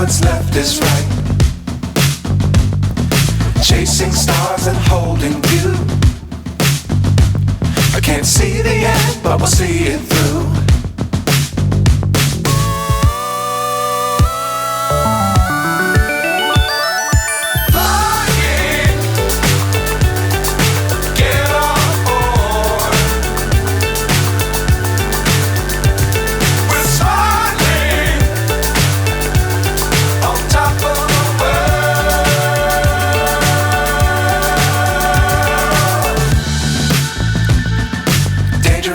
what's left is right. Chasing stars and holding you. I can't see the end, but we'll see it through.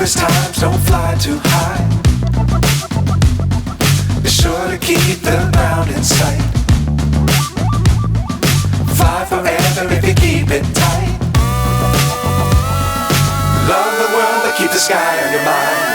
Times don't fly too high. Be sure to keep the ground in sight. Fly forever if you keep it tight. Love the world but keep the sky on your mind.